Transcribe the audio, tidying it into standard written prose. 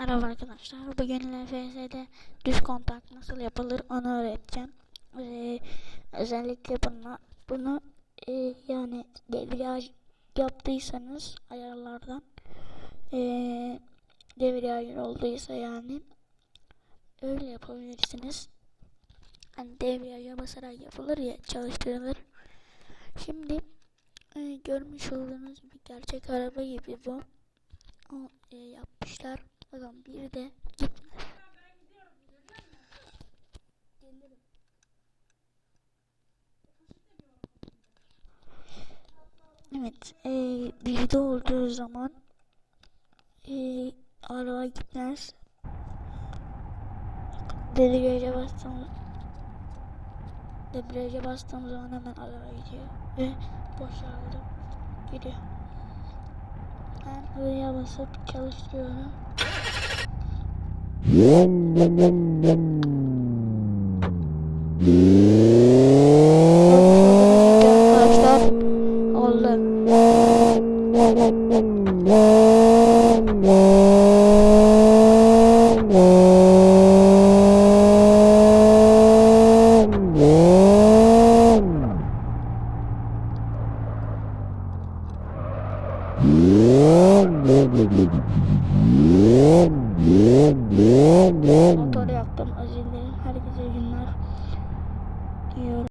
Merhaba arkadaşlar. Bugün LFS'de düz kontak nasıl yapılır onu öğreteceğim. Özellikle bunu yani debriyaj yaptıysanız ayarlardan debriyaj olduysa yani öyle yapabilirsiniz. Hani debriyaja basarak yapılır ya, çalıştırılır. Şimdi görmüş olduğunuz gibi gerçek araba gibi bu. Yapmışlar. Bakın bir de gitmez. Evet, bir de olduğu zaman araba gitmez. Debriyaja bastığımız zaman hemen araba gidiyor ve boşaldı, gidiyor. Ben buraya basıp çalıştırıyorum. Arkadaşlar oldu. Motoru yaktım. Özür dilerim. Herkese günler diyorum.